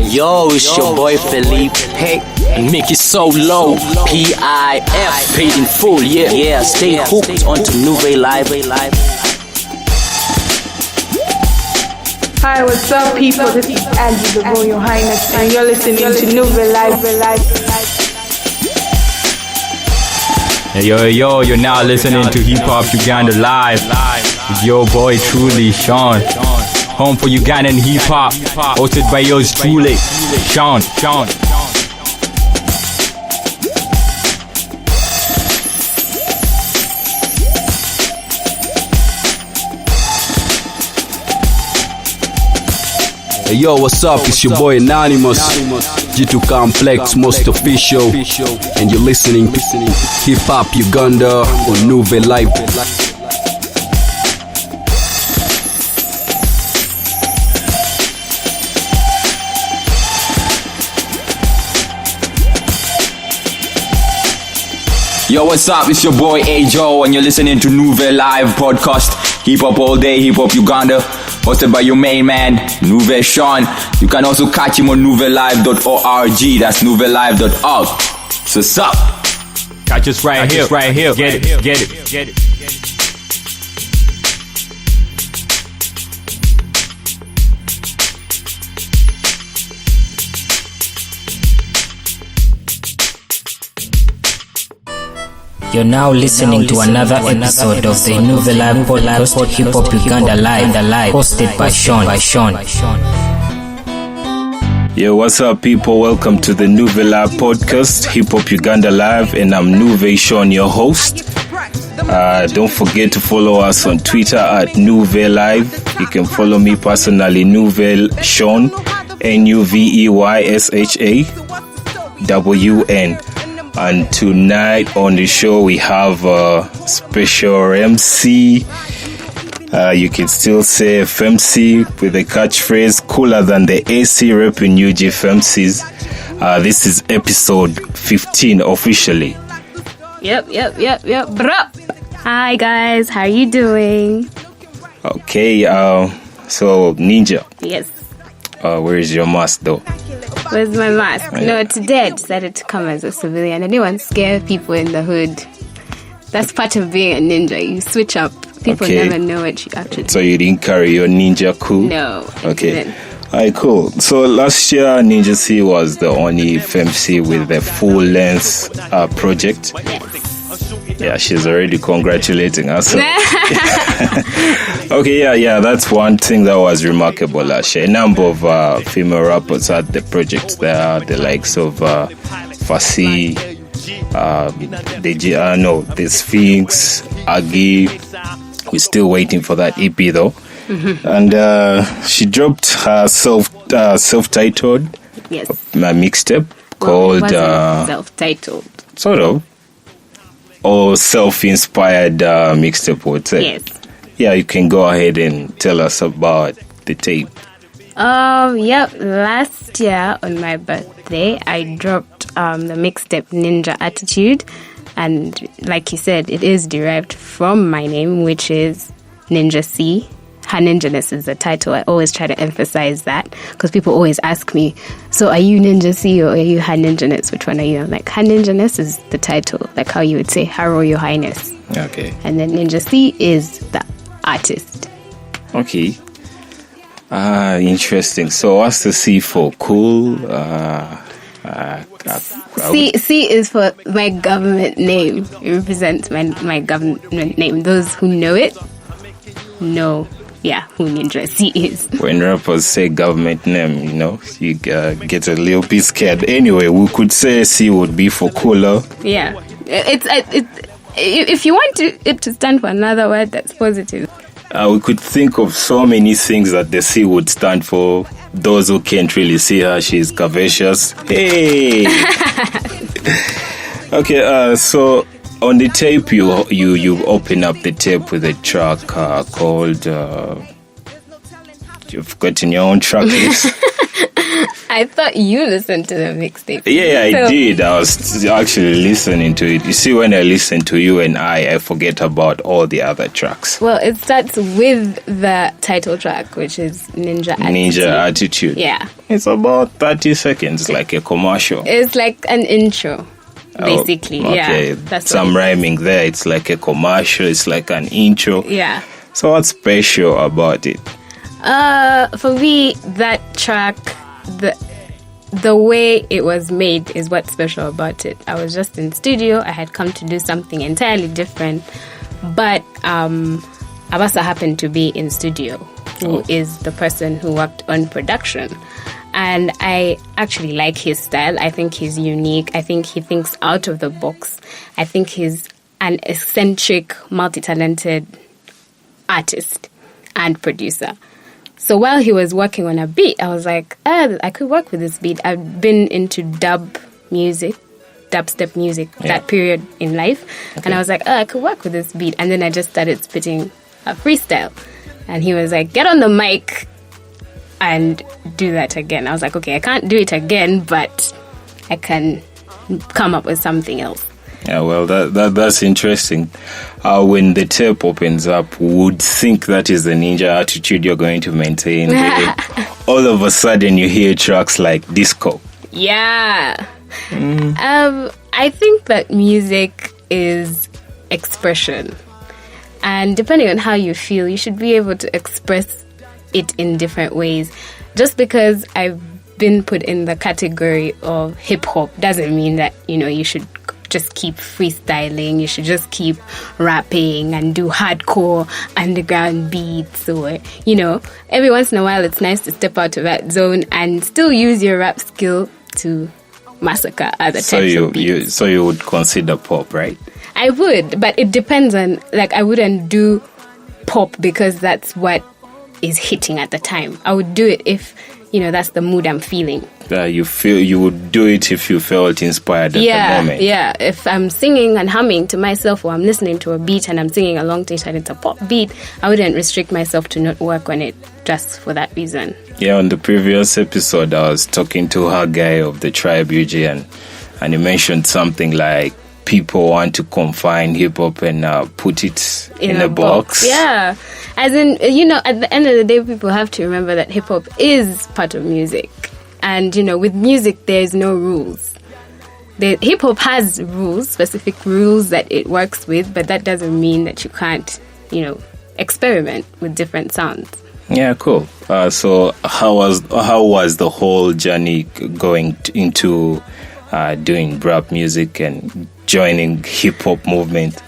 Yo, it's your boy Felipe, and make it so low. PIF, paid in full, yeah. Stay hooked onto NuveyLive. Hi, what's up, people? This is Angie, the Royal Highness, and you're listening to NuveyLive. Yo, you're now listening to Hip Hop Uganda Live with your boy truly, Sean. Home for Ugandan hip hop, hosted by yours truly, Sean. Hey yo, what's up? It's your boy Anonymous, G2 Complex, most official, and you're listening to Hip Hop Uganda on NuveyLive. Yo, what's up? It's your boy Ajo, and you're listening to NuveyLive Podcast, Hip Hop All Day, Hip Hop Uganda, hosted by your main man, Nuvey Sean. You can also catch him on NuveyLive.org. That's NuveyLive.org. So what's up? Catch us right here. Get it. You're now listening to another episode of the NuveyLive Podcast, Hip Hop Uganda Live, hosted by Sean. Yo, what's up, people? Welcome to the NuveyLive Podcast, Hip Hop Uganda Live, and I'm Nuvey Sean, your host. Don't forget to follow us on Twitter at NuveyLive. You can follow me personally, Nuvey Sean, NuveyShawn. And tonight on the show we have a special MC. You can still say FMC with the catchphrase cooler than the AC repping UG FMCs. This is episode 15 officially. Yep. Bruh. Hi guys, how are you doing? Okay, so Ninja. Yes. Where is your mask though? Where's my mask? No, today I decided to come as a civilian. I didn't want to scare people in the hood. That's part of being a ninja. You switch up. People never know what you actually. So you didn't carry your ninja cool? No, I didn't. Alright, cool. So last year Ninja C was the only FMC with a full-length project. Yes. Yeah, she's already congratulating us. Okay, yeah, that's one thing that was remarkable last year. A number of female rappers had the project there, the likes of Fasi, the Sphinx, Agi. We're still waiting for that EP though. Mm-hmm. And she dropped her self-titled mixtape called self-titled. Sort of. Or self-inspired mixtape, I would say. Yes. Yeah, you can go ahead and tell us about the tape. Last year on my birthday, I dropped the mixtape Ninja Attitude. And like you said, it is derived from my name, which is Ninja C. Her Ninjaness is the title. I always try to emphasize that because people always ask me, so are you Ninja C or are you Her Ninjaness? Which one are you? I'm like, Her Ninjaness is the title, like how you would say Her Royal Highness. Okay. And then Ninja C is the artist. Okay. Interesting. So what's the C for? Cool? C is for my government name. It represents my government name. Those who know it know. Yeah, who Ninja C is. When rappers say government name, you get a little bit scared. Anyway, we could say C would be for cooler. Yeah, if you want it to stand for another word that's positive. We could think of so many things that the C would stand for. Those who can't really see her, she's curvaceous. Hey! Okay, so on the tape, you open up the tape with a track called... you've forgotten your own track list. I I thought you listened to the mixtape. Yeah, I did. I was actually listening to it. You see, when I listen to you and I forget about all the other tracks. Well, it starts with the title track, which is Ninja Attitude. Ninja Attitude. Yeah. It's about 30 seconds, like a commercial. It's like an intro, basically. Oh, okay. Yeah. That's some rhyming there. It's like a commercial. It's like an intro. Yeah. So what's special about it? For me, that track, the way it was made is what's special about it. I was just in studio. I had come to do something entirely different, but Abasa happened to be in studio, who is the person who worked on production. And I actually like his style. I think he's unique. I think he thinks out of the box. I think he's an eccentric, multi-talented artist and producer. So while he was working on a beat, I was like, I could work with this beat. I've been into dubstep music, that period in life. Okay. And I was like, I could work with this beat. And then I just started spitting a freestyle. And he was like, get on the mic and do that again. I was like, okay, I can't do it again, but I can come up with something else. Yeah, well, that's interesting. When the tape opens up, would think that is the ninja attitude you're going to maintain. All of a sudden, you hear tracks like disco. Yeah. I think that music is expression. And depending on how you feel, you should be able to express it in different ways. Just because I've been put in the category of hip-hop doesn't mean that, you should just keep freestyling. You should just keep rapping and do hardcore underground beats, or every once in a while it's nice to step out of that zone and still use your rap skill to massacre other types of beats. So you would consider pop, right? I would, but it depends on, I wouldn't do pop because that's what is hitting at the time. I would do it if that's the mood I'm feeling. You would do it if you felt inspired at the moment. Yeah, if I'm singing and humming to myself, or I'm listening to a beat and I'm singing along to it and it's a pop beat, I wouldn't restrict myself to not work on it just for that reason. Yeah, on the previous episode, I was talking to her guy of the tribe UG, and he mentioned something like people want to confine hip-hop and put it in a box. Yeah. As in, at the end of the day, people have to remember that hip-hop is part of music. And, with music, there's no rules. Hip-hop has rules, specific rules that it works with, but that doesn't mean that you can't, experiment with different sounds. Yeah, cool. So how was the whole journey going into doing rap music and joining hip-hop movement?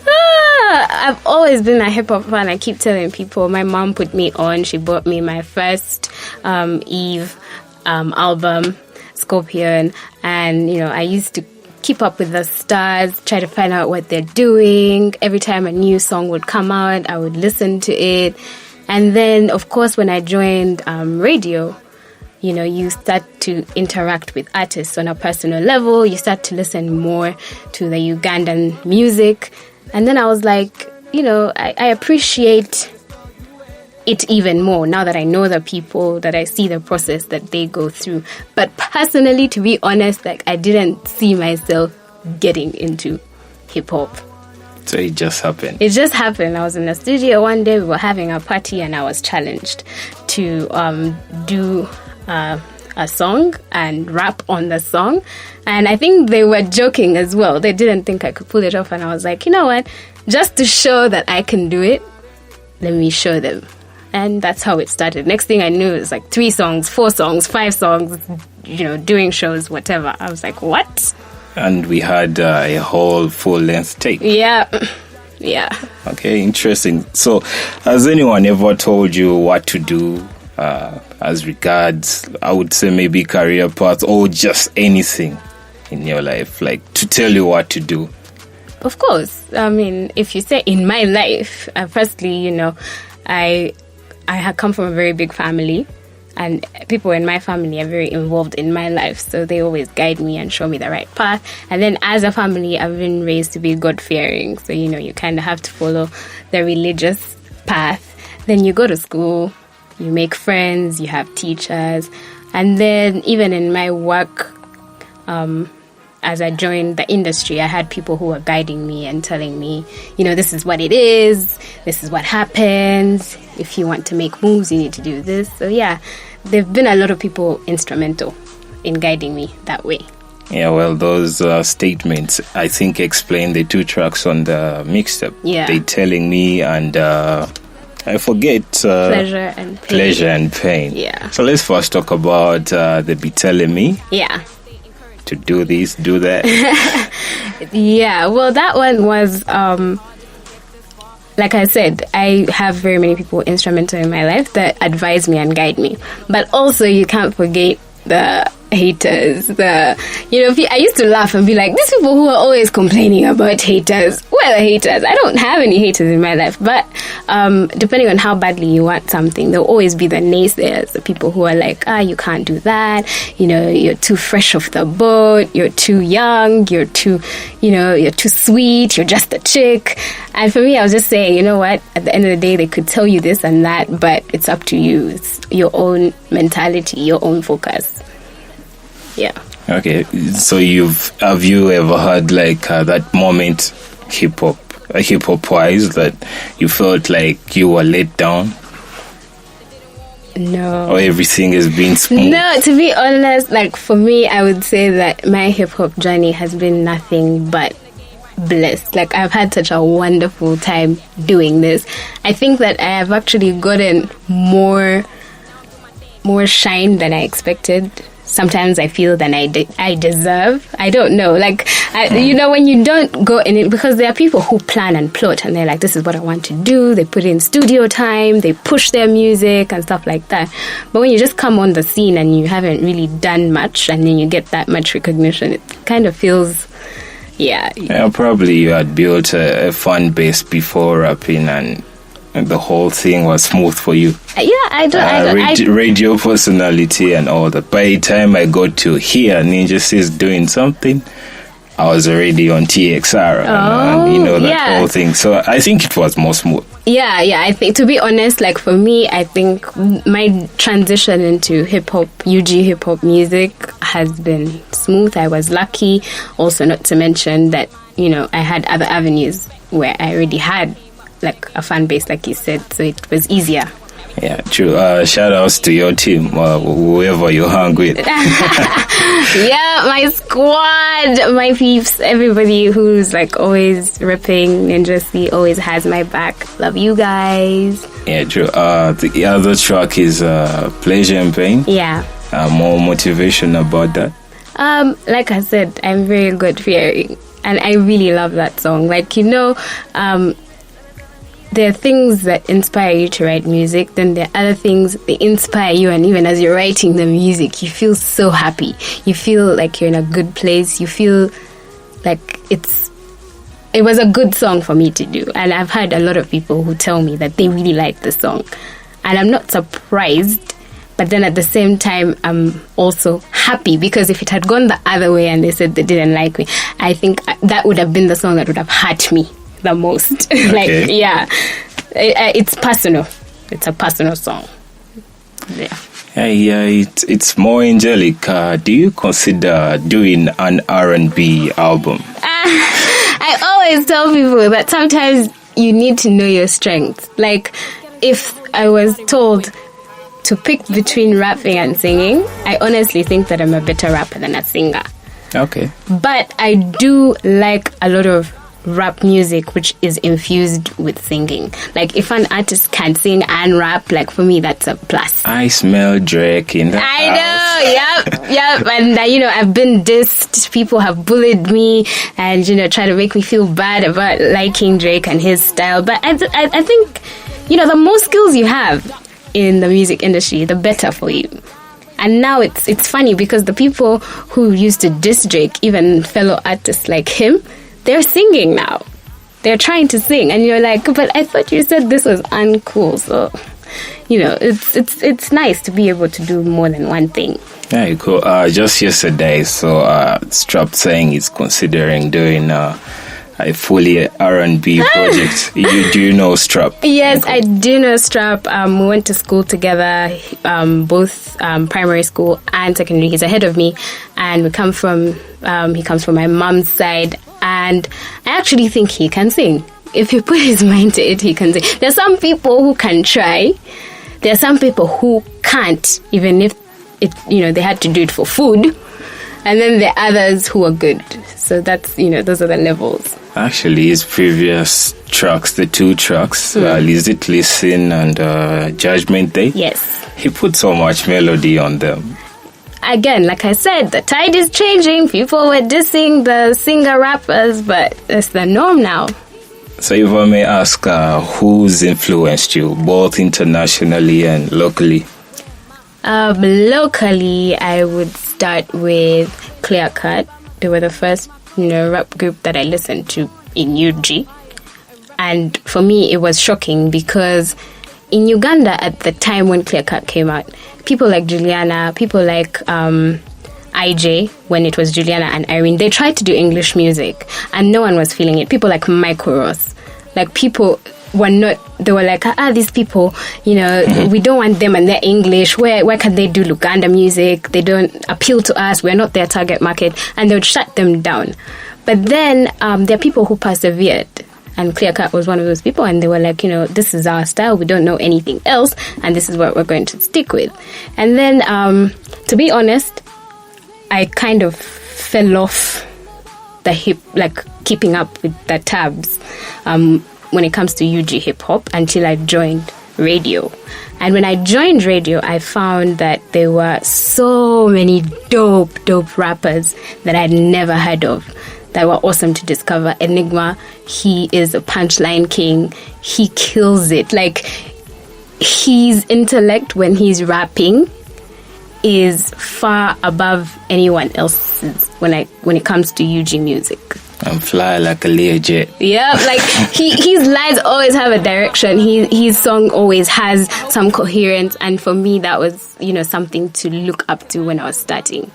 I've always been a hip-hop fan. I keep telling people. My mom put me on. She bought me my first Eve album, Scorpion. And, I used to keep up with the stars, try to find out what they're doing. Every time a new song would come out, I would listen to it. And then, of course, when I joined radio, you start to interact with artists on a personal level. You start to listen more to the Ugandan music. And then I was like, I appreciate it even more now that I know the people, that I see the process that they go through. But personally, to be honest, I didn't see myself getting into hip-hop. So it just happened? It just happened. I was in the studio one day, we were having a party, and I was challenged to do a song and rap on the song. And I think they were joking as well. They didn't think I could pull it off. And I was like, you know what? Just to show that I can do it, let me show them. And that's how it started. Next thing I knew, it was 3 songs, 4 songs, 5 songs, doing shows, whatever. I was like, what? And we had a whole full-length tape. Yeah. Okay, interesting. So, has anyone ever told you what to do as regards, I would say maybe career path or just anything in your life, to tell you what to do? Of course. I mean, if you say in my life, firstly, I have come from a very big family, and people in my family are very involved in my life, so they always guide me and show me the right path. And then as a family, I've been raised to be God-fearing, so you kind of have to follow the religious path. Then you go to school, you make friends, you have teachers, And then even in my work, as I joined the industry, I had people who were guiding me and telling me, this is what it is, this is what happens. If you want to make moves, you need to do this. So yeah, there've been a lot of people instrumental in guiding me that way. Yeah, well, those statements, I think, explain the 2 tracks on the mixtape. Yeah. They telling me and I forget pleasure and pain. Pleasure and pain. Yeah. So let's first talk about the Be Telling Me. Yeah. To do this, do that. Yeah, well, that one was, like I said, I have very many people instrumental in my life that advise me and guide me. But also, you can't forget the haters. I used to laugh and be like, these people who are always complaining about haters, who are the haters? I don't have any haters in my life. But depending on how badly you want something, there'll always be the naysayers, the people who are like, you can't do that, you're too fresh off the boat, you're too young, you're too sweet, you're just a chick. And for me, I was just saying, you know what, at the end of the day, they could tell you this and that, but it's up to you. It's your own mentality, your own focus. Yeah. Okay. So have you ever had like that moment hip hop wise that you felt like you were let down? No. Or everything has been smooth? No, to be honest, like for me, I would say that my hip hop journey has been nothing but blessed. Like I've had such a wonderful time doing this. I think that I have actually gotten more shine than I expected. Sometimes I feel than I deserve. I don't know. Like, when you don't go in it, because there are people who plan and plot and they're like, this is what I want to do. They put in studio time, they push their music and stuff like that. But when you just come on the scene and you haven't really done much and then you get that much recognition, it kind of feels, yeah. Probably you had built a fan base before rapping and the whole thing was smooth for you. Radio personality and all that. By the time I got to hear Ninja C's doing something, I was already on TXR and that whole thing. So I think it was more smooth. Yeah. I think, to be honest, like for me, I think my transition into hip-hop, UG hip-hop music has been smooth. I was lucky. Also, not to mention that, I had other avenues where I already had like a fan base, like you said, so it was easier. Yeah, true. Shout outs to your team, whoever you hang with. Yeah, my squad, my peeps, everybody who's like always repping Ninja C, always has my back. Love you guys. Yeah, true. The other track is Pleasure and Pain. Yeah. More motivation about that. Like I said, I'm very good fearing, and I really love that song. Like, there are things that inspire you to write music, then there are other things that inspire you, and even as you're writing the music, you feel so happy. You feel like you're in a good place. You feel like it was a good song for me to do. And I've had a lot of people who tell me that they really like the song. And I'm not surprised, but then at the same time, I'm also happy, because if it had gone the other way and they said they didn't like me, I think that would have been the song that would have hurt me the most. Okay. Like, yeah, it's personal. It's a personal song. Yeah. It's more angelic. Do you consider doing an R&B album? I always tell people that sometimes you need to know your strengths. Like, if I was told to pick between rapping and singing, I honestly think that I'm a better rapper than a singer. Okay. But I do like a lot of rap music which is infused with singing. Like, if an artist can sing and rap, like, for me, that's a plus. I smell Drake in the house. I know, yep. And I've been dissed. People have bullied me and try to make me feel bad about liking Drake and his style. But I think the more skills you have in the music industry, the better for you. And now it's funny, because the people who used to diss Drake, even fellow artists like him, they're singing now. They're trying to sing, and you're like, but I thought you said this was uncool. So, it's nice to be able to do more than one thing. Yeah, cool. Just yesterday, so Strap saying he's considering doing a fully R&B project. Do you know Strap? Yes, I do know Strap. We went to school together, both primary school and secondary. He's ahead of me, and he comes from my mom's side, and I actually think he can sing. If he put his mind to it, he can sing. There's some people who can try. There are some people who can't, even if they had to do it for food. And then there are others who are good. So that's, those are the levels. Actually, his previous tracks, the 2 tracks, Is It Listen and Judgment Day? Yes. He put so much melody on them. Again, like I said, the tide is changing. People were dissing the singer-rappers, but it's the norm now. So if I may ask, who's influenced you, both internationally and locally? Locally, I would start with Clear Cut. They were the first, rap group that I listened to in UG. And for me, it was shocking because in Uganda at the time when Clear Cut came out, people like Juliana, people like IJ, when it was Juliana and Irene, they tried to do English music and no one was feeling it. People like Michael Ross, people were not, they were like, these people, we don't want them and their English. Where can they do Luganda music? They don't appeal to us. We're not their target market. And they would shut them down. But then there are people who persevered. And Clear Cut was one of those people. And they were like, this is our style. We don't know anything else. And this is what we're going to stick with. And then, to be honest, I kind of fell off the keeping up with the tabs when it comes to UG hip hop until I joined radio. And when I joined radio, I found that there were so many dope rappers that I'd never heard of that were awesome to discover. Enigma, he is a punchline king. He kills it. His intellect when he's rapping is far above anyone else's when it comes to UG music. I'm fly like a Learjet. Yeah, his lines always have a direction. His song always has some coherence, and for me that was something to look up to when I was starting.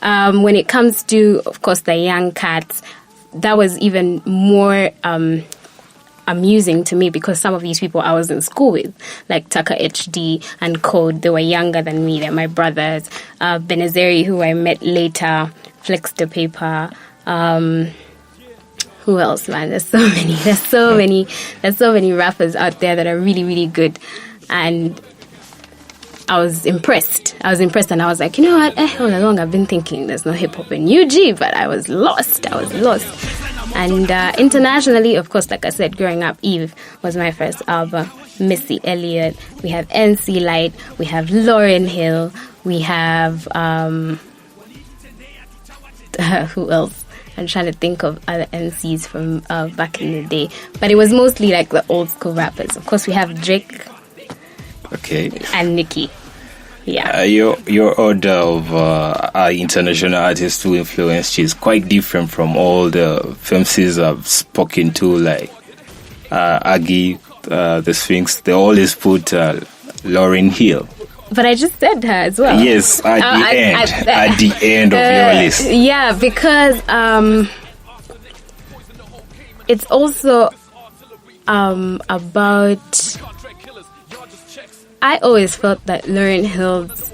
When it comes to, of course, the young cats, that was even more amusing to me because some of these people I was in school with, like Taka HD and Code, they were younger than me. They're my brothers. Benazeri, who I met later, Flex the Paper. Who else, man? There's so many rappers out there that are really, really good. And I was impressed. And I was like, you know what? All along I've been thinking there's no hip-hop in UG, but I was lost. And internationally, of course, like I said, growing up, Eve was my first album. Missy Elliott. We have NC Light. We have Lauryn Hill. We have... who else? I'm trying to think of other MCs from back in the day. But it was mostly like the old school rappers. Of course, we have Drake. Okay. And Nicki. Yeah. Your order of international artists who influenced you is quite different from all the MCs I've spoken to, like Aggie, the Sphinx. They always put Lauryn Hill. But I just said her as well. Yes, at the end of your list. Yeah, because it's also about... I always felt that Lauryn Hill's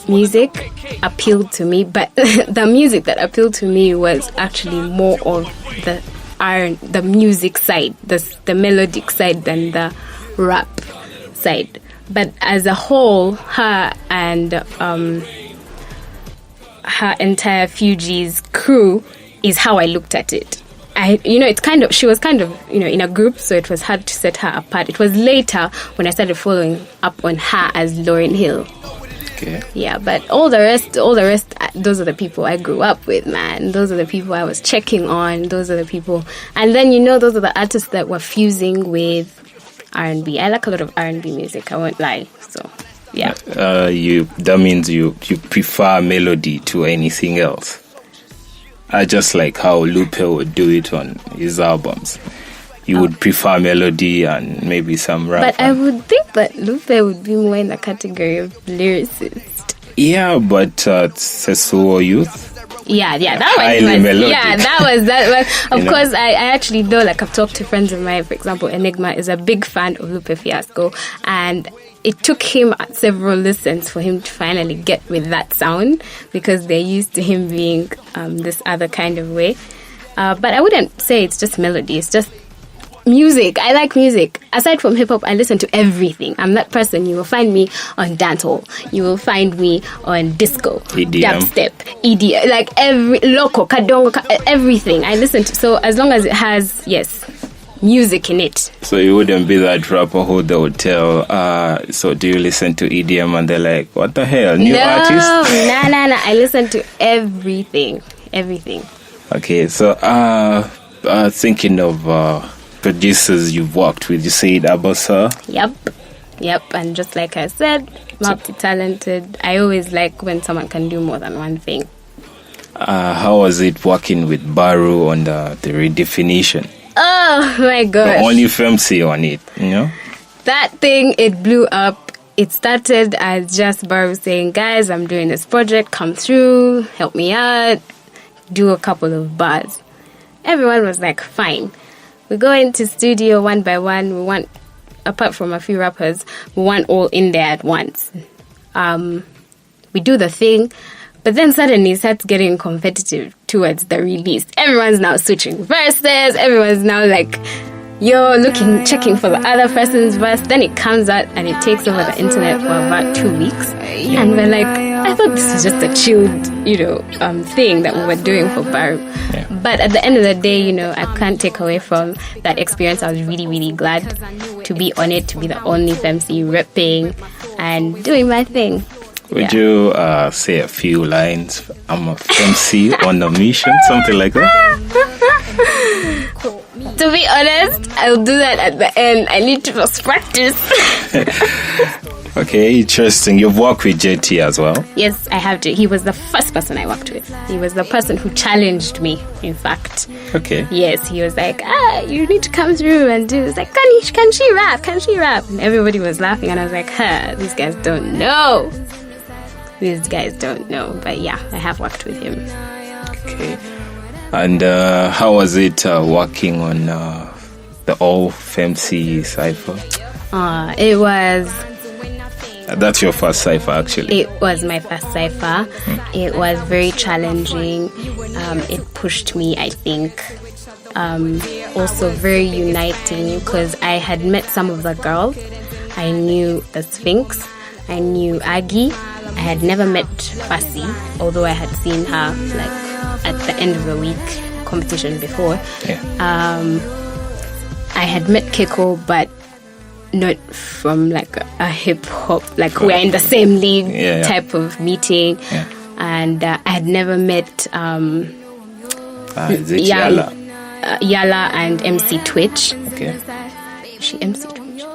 music appealed to me, but the music that appealed to me was actually more of the music side, the melodic side than the rap side. But as a whole, her and her entire Fugees crew is how I looked at it. She was kind of, in a group, so it was hard to set her apart. It was later when I started following up on her as Lauryn Hill. Okay. Yeah, but all the rest, those are the people I grew up with, man. Those are the people I was checking on. Those are the people. And then, those are the artists that were fusing with R&B. I like a lot of R&B music, I won't lie. So, yeah. That means you prefer melody to anything else. I just like how Lupe would do it on his albums. You would prefer melody and maybe some rap. But I would think that Lupe would be more in the category of lyricist. Yeah, but Sesuo Youth. Yeah, that highly was melodic. Yeah, that was. Of course, I actually know. Like, I've talked to friends of mine. For example, Enigma is a big fan of Lupe Fiasco, and it took him several listens for him to finally get with that sound, because they're used to him being this other kind of way. But I wouldn't say it's just melody. It's just music. I like music. Aside from hip hop, I listen to everything. I'm that person. You will find me on dancehall. You will find me on disco, EDM. dubstep, EDM, like every loco, kadongo, everything. I listen to. So as long as it has, music in it. So you wouldn't be that rapper who they would tell, so do you listen to EDM? And they're like, what the hell, new artist? No. I listen to everything. Okay, so thinking of producers you've worked with, you said Abosa. Yep. And just like I said, multi-talented. I always like when someone can do more than one thing. How was it working with Baru on the redefinition? Oh my gosh. The only FMC on it, you know? That thing, it blew up. It started as just Baru saying, guys, I'm doing this project, come through, help me out, do a couple of bars. Everyone was like, fine. We go into studio one by one. We want, apart from a few rappers, we want all in there at once. We do the thing, but then suddenly it starts getting competitive towards the release. Everyone's now switching verses. Everyone's now like, checking for the other person's verse. Then it comes out and it takes over the internet for about 2 weeks. And we're like, I thought this was just a chilled, thing that we were doing for Baru. Yeah. But at the end of the day, I can't take away from that experience. I was really, really glad to be on it, to be the only FMC repping and doing my thing. Would you say a few lines? I'm a FMC on a mission, something like that? To be honest, I'll do that at the end. I need to just practice. Okay, interesting. You've worked with JT as well? Yes, I have to. He was the first person I worked with. He was the person who challenged me, in fact. Okay. Yes, he was like, you need to come through and do this. Like, can she rap? Can she rap? And everybody was laughing, and I was like, these guys don't know. These guys don't know. But yeah, I have worked with him. Okay. And how was it working on the All FMC Cypher? It was... That's your first cypher, actually. It was my first cypher. It was very challenging. It pushed me, I think. Also very uniting, because I had met some of the girls. I knew the Sphinx. I knew Aggie. I had never met Fassi, although I had seen her at the end of the week competition before. Yeah. I had met Kiko, but not from a hip hop, we're in the same league type of meeting. Yeah. And I had never met is it Yala? Yala and MC Twitch. Okay. Is she MC Twitch?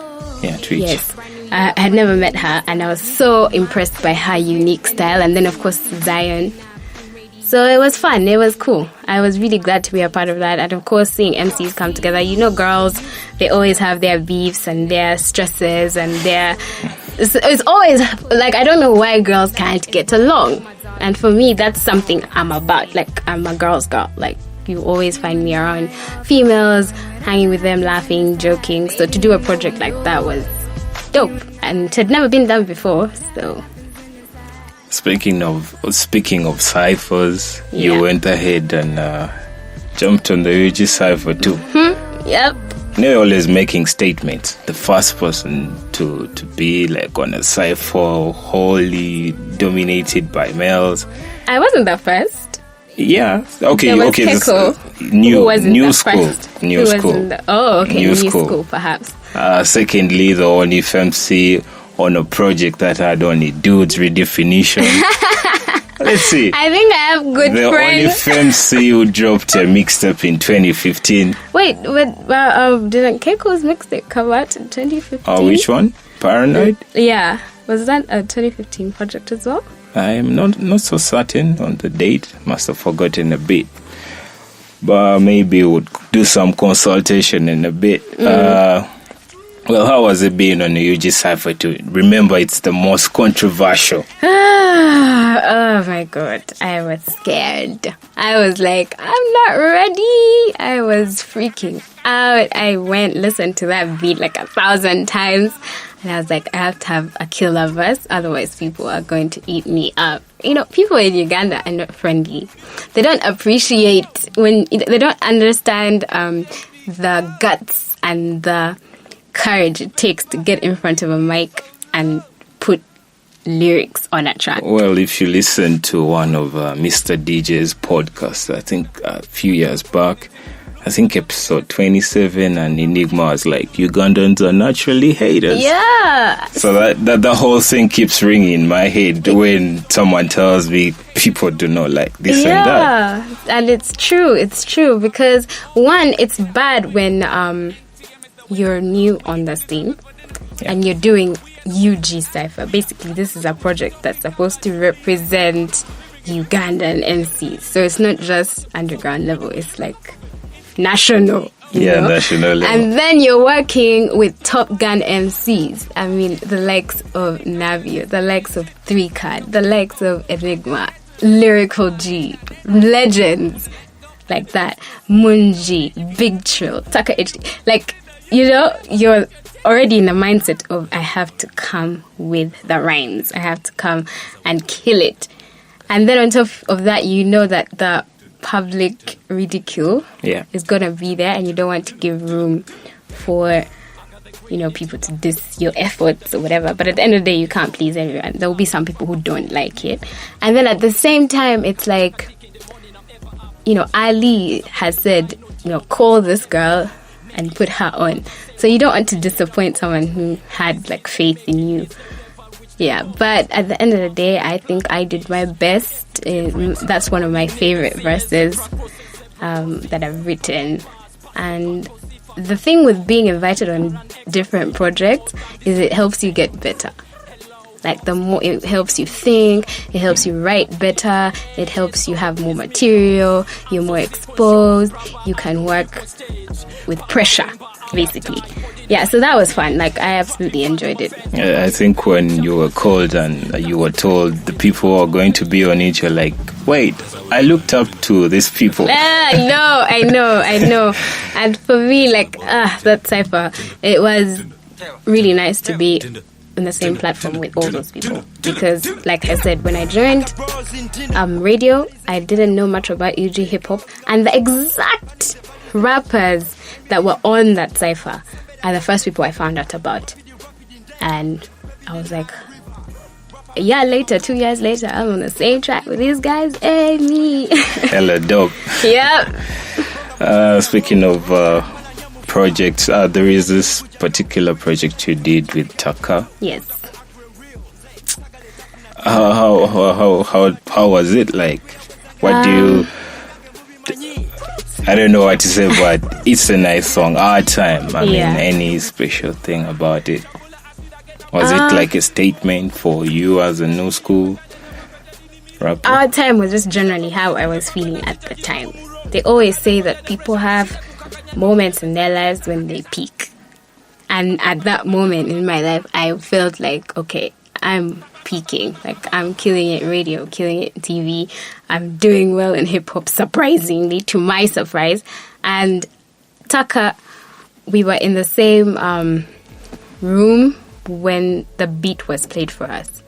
Yeah, Twitch. Yes. I had never met her, and I was so impressed by her unique style. And then, of course, Zion. So it was fun. It was cool. I was really glad to be a part of that. And of course, seeing MCs come together. Girls, they always have their beefs and their stresses and it's always I don't know why girls can't get along. And for me, that's something I'm about. I'm a girl's girl. You always find me around females, hanging with them, laughing, joking. So to do a project like that was dope. And it had never been done before, so... Speaking of ciphers, you went ahead and jumped on the UG cipher too. Yep. You're always making statements. The first person to be on a cipher wholly dominated by males. I wasn't the first. Yeah. Okay. There was okay. Keko, New school. New school. New school, perhaps. Secondly, the only FMC on a project that had only dudes redefinition. Let's see. I think I have good the friends. The only FMC who dropped a mixtape in 2015. Wait, didn't Keiko's mixtape come out in 2015? Which one? Paranoid? Yeah. Was that a 2015 project as well? I'm not so certain on the date. Must have forgotten a bit. But maybe we'll do some consultation in a bit. Well, how was it being on the UG Cypher too? Remember, it's the most controversial. Oh my God, I was scared. I was like, I'm not ready. I was freaking out. I went, listened to that beat like 1,000 times. And I was like, I have to have a killer verse, otherwise people are going to eat me up. You know, people in Uganda are not friendly. They don't appreciate they don't understand the guts and the courage it takes to get in front of a mic and put lyrics on a track. Well, if you listen to one of Mr. DJ's podcasts, I think a few years back, I think episode 27, and Enigma was like, Ugandans are naturally haters. Yeah. So that the whole thing keeps ringing in my head when someone tells me people do not like this and that. Yeah, and it's true because one, it's bad when you're new on the scene and you're doing UG Cypher. Basically, this is a project that's supposed to represent Ugandan MCs. So it's not just underground level, it's like national. You know? National level. And then you're working with Top Gun MCs. I mean, the likes of Navio, the likes of 3Card, the likes of Enigma, Lyrical G, legends like that. Mun G, Big Tril, Tucker HD. Like, you know, you're already in the mindset of, I have to come with the rhymes. I have to come and kill it. And then on top of that, you know that the public ridicule is going to be there, and you don't want to give room for, you know, people to diss your efforts or whatever. But at the end of the day, you can't please everyone. There will be some people who don't like it. And then at the same time, it's like, you know, Ali has said, you know, call this girl and put her on. So you don't want to disappoint someone who had like faith in you. Yeah, but at the end of the day, I think I did my best. That's one of my favorite verses that I've written. And the thing with being invited on different projects is it helps you get better. Like, the more it helps you think, it helps you write better, it helps you have more material, you're more exposed, you can work with pressure, basically. Yeah, so that was fun. Like, I absolutely enjoyed it. I think when you were called and you were told the people are going to be on it, you're like, wait, I looked up to these people. I know. And for me, like, that cypher, it was really nice to be on the same platform with all those people, because like I said, when I joined radio, I didn't know much about UG hip hop, and the exact rappers that were on that cypher are the first people I found out about. And I was like, a year later, 2 years later, I'm on the same track with these guys. Hey, me. Hella dope. Yep. Speaking of projects, there is this particular project you did with Tucker. Yes. How was it like? What do you... I don't know what to say, but it's a nice song. Our Time. I mean, any special thing about it? Was it like a statement for you as a new school rapper? Our Time was just generally how I was feeling at the time. They always say that people have moments in their lives when they peak. And at that moment in my life, I felt like, okay, I'm peaking. Like, I'm killing it radio, killing it TV. I'm doing well in hip-hop, surprisingly, to my surprise. And Tucker, we were in the same room when the beat was played for us.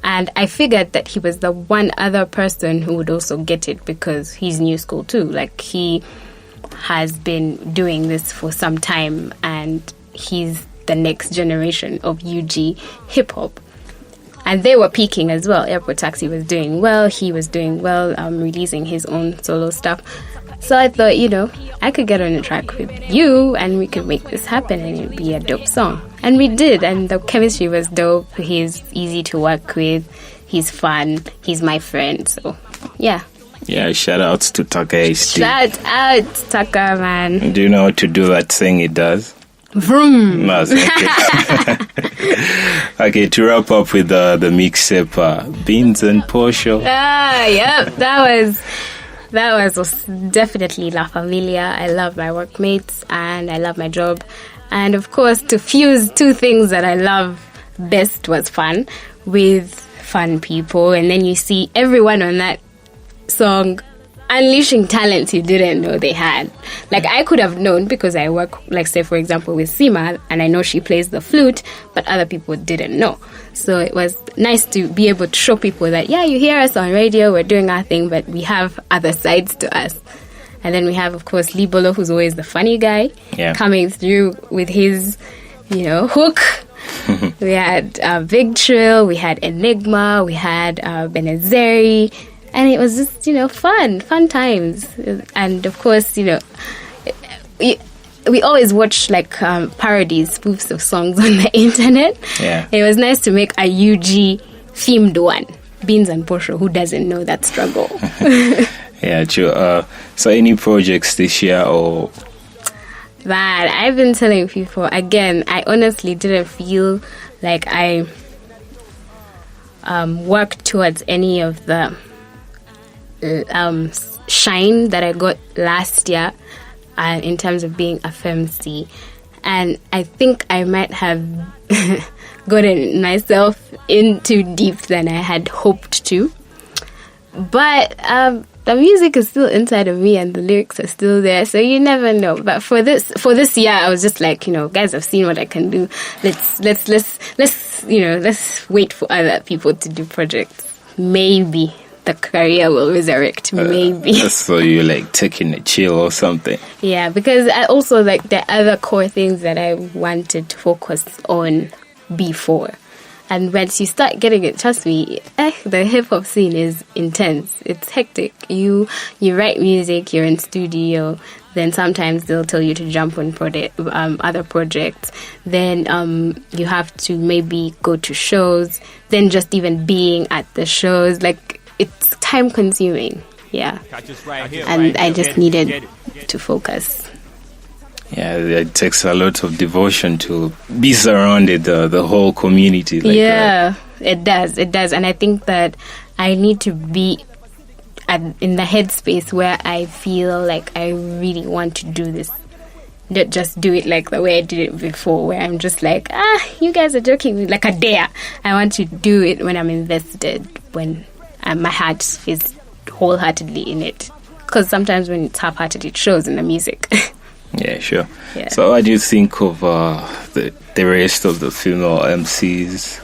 And I figured that he was the one other person who would also get it, because he's new school too. Like, he has been doing this for some time, and he's the next generation of UG hip-hop. And they were peaking as well. Airport Taxi was doing well. He was doing well, releasing his own solo stuff. So I thought, you know, I could get on a track with you and we could make this happen and it would be a dope song. And we did. And the chemistry was dope. He's easy to work with. He's fun. He's my friend. So, yeah. Yeah, shout outs to Tucker HD. Shout out, Tucker, man. Do you know how to do that thing he does? Vroom. No, okay. Okay, to wrap up with the mixtape, Beans and Porsche. Yep, that was definitely La Familia. I love my workmates and I love my job, And of course, to fuse two things that I love best was fun with fun people. And then you see everyone on that song unleashing talents you didn't know they had. Like, I could have known because I work, like, say, for example, with Sima, and I know she plays the flute, but other people didn't know. So it was nice to be able to show people that, yeah, you hear us on radio, we're doing our thing, but we have other sides to us. And then we have, of course, Libolo, who's always the funny guy, coming through with his, hook. We had Big Tril, we had Enigma, we had Benazeri, and it was just, fun times. And of course, we always watch like parodies, spoofs of songs on the internet. Yeah. It was nice to make a UG themed one. Beans and Posho, who doesn't know that struggle? Yeah, true. So any projects this year or... Man, I've been telling people, again, I honestly didn't feel like I worked towards any of the shine that I got last year in terms of being a FemC. And I think I might have gotten myself in too deep than I had hoped to. But the music is still inside of me and the lyrics are still there, so you never know. But for this year, I was just like, guys, I've seen what I can do. Let's wait for other people to do projects. Maybe the career will resurrect. Maybe. So you're like taking a chill or something. Yeah, because I also like the other core things that I wanted to focus on before. And once you start getting it, trust me, the hip-hop scene is intense. It's hectic. You write music, you're in studio, then sometimes they'll tell you to jump on other projects. Then you have to maybe go to shows. Then just even being at the shows, like, it's time-consuming. Yeah. And I just needed to focus. Yeah, it takes a lot of devotion to be surrounded the whole community. Like it does. And I think that I need to be in the headspace where I feel like I really want to do this. Not just do it like the way I did it before, where I'm just like, you guys are joking, like a dare. I want to do it when I'm invested, when my heart is wholeheartedly in it. Because sometimes when it's half-hearted, it shows in the music. Yeah, sure. Yeah. So what do you think of the rest of the female MCs,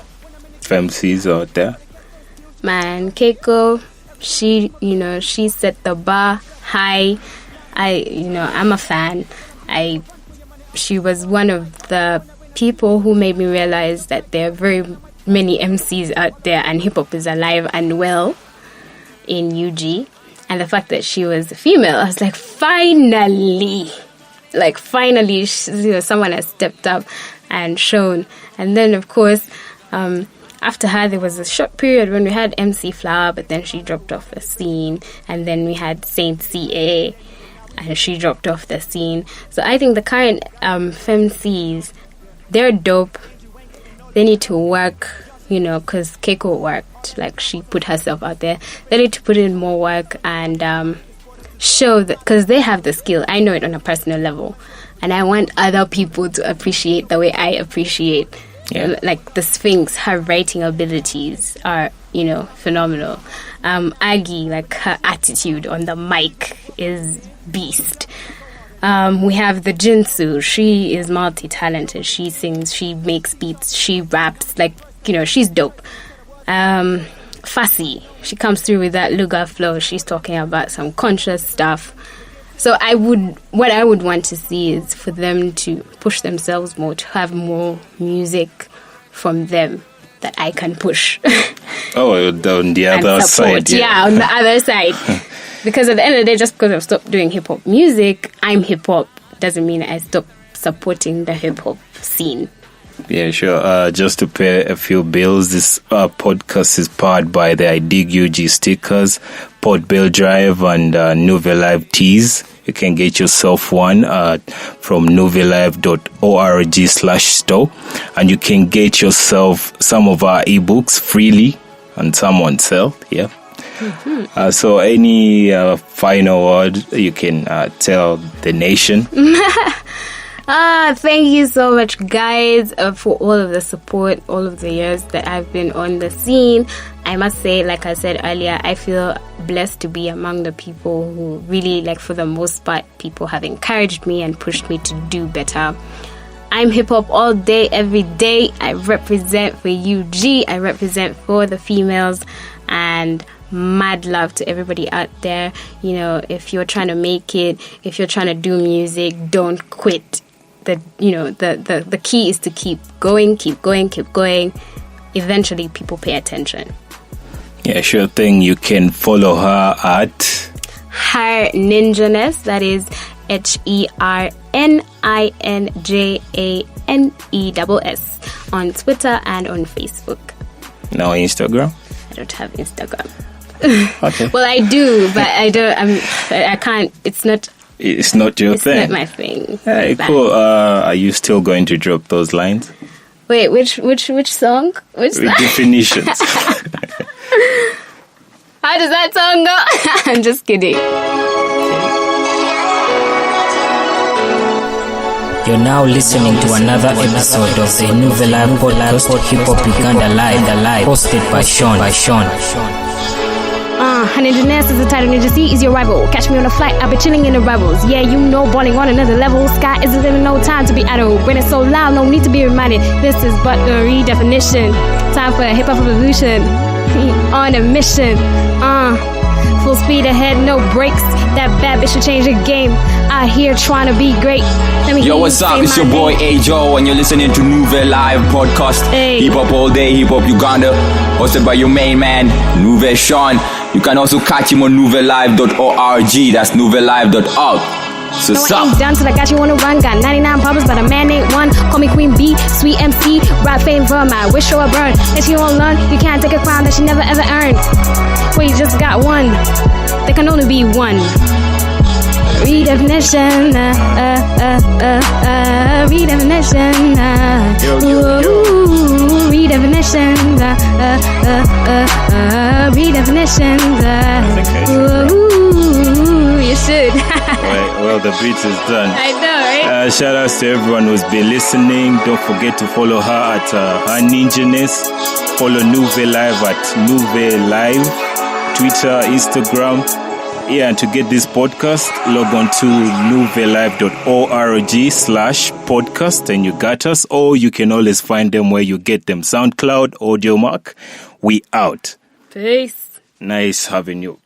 FemCs out there? Man, Keiko, she set the bar high. I'm a fan. She was one of the people who made me realize that there are very many MCs out there and hip-hop is alive and well in UG. And the fact that she was a female, I was like, finally, someone has stepped up and shown. And then, of course, after her, there was a short period when we had MC Flower, but then she dropped off the scene. And then we had Saint CA, and she dropped off the scene. So I think the current FemCs, they're dope. They need to work, because Keiko worked. Like, she put herself out there. They need to put in more work and show that, because they have the skill. I know it on a personal level. And I want other people to appreciate the way I appreciate. Yeah. Like the Sphinx, her writing abilities are, phenomenal. Aggie, like her attitude on the mic is beast. We have the Jinsu. She is multi-talented. She sings, she makes beats, she raps. Like, she's dope. Fussy, she comes through with that Luga flow. She's talking about some conscious stuff. So what I would want to see is for them to push themselves more, to have more music from them that I can push. On the other side. Yeah, on the other side. Because at the end of the day, just because I've stopped doing hip-hop music, I'm hip-hop, doesn't mean I stop supporting the hip-hop scene. Yeah, sure. Just to pay a few bills, this podcast is powered by the I Dig UG stickers, Port Bell Drive, and NuveyLive tees. You can get yourself one from NuveyLive.org/store, and you can get yourself some of our ebooks freely and some on sale. Yeah. Mm-hmm. So any final word you can tell the nation? Thank you so much, guys, for all of the support, all of the years that I've been on the scene. I must say, like I said earlier, I feel blessed to be among the people who really, like, for the most part, people have encouraged me and pushed me to do better. I'm hip-hop all day, every day. I represent for UG. I represent for the females. And mad love to everybody out there. You know, if you're trying to make it, if you're trying to do music, don't quit. The key is to keep going. Eventually, people pay attention. Yeah, sure thing. You can follow her at Her Ninjaness. That is HERNINJANESS on Twitter and on Facebook. No Instagram. I don't have Instagram. Okay. Well, I do, but I can't. It's not your thing. It's not my thing. Hey, cool. Are you still going to drop those lines? Wait, which song? Which song? Definitions. How does that song go? I'm just kidding. You're now listening to another episode of the NuveyLive Podcast, Hip Hop Uganda Live, hosted by Sean. Ninjaness is the title. Ninja C is your rival. Catch me on a flight, I'll be chilling in the rebels. Yeah, you know, balling on another level. Sky is living, no time to be idle. When it's so loud, no need to be reminded. This is but the redefinition. Time for a hip hop revolution. On a mission. Full speed ahead, no brakes. That bad bitch should change the game. Out here trying to be great. Yo, what's up? It's your boy Ajo, and you're listening to NuveyLive Podcast. Hey. Hip Hop all day, Hip Hop Uganda, hosted by your main man, Nuve Sean. You can also catch him on NuveyLive.org. That's NuveyLive.org. So no, I ain't done till I got you on a run. Got 99 problems, but a man ain't one. Call me Queen B, sweet MC, rap fame for my wish or a burn. If you won't learn, you can't take a crown that you never ever earned. Well, you just got one. There can only be one. Redefinition, redefinition, redefinition, redefinition, you should. Well, the beat is done. I know, right? Shout outs to everyone who's been listening. Don't forget to follow her at Her Ninjaness. Follow NuveyLive at NuveyLive. Twitter, Instagram. Yeah, and to get this podcast, log on to NuveyLive.org/podcast and you got us. Or you can always find them where you get them. SoundCloud, AudioMark. We out. Peace. Nice having you.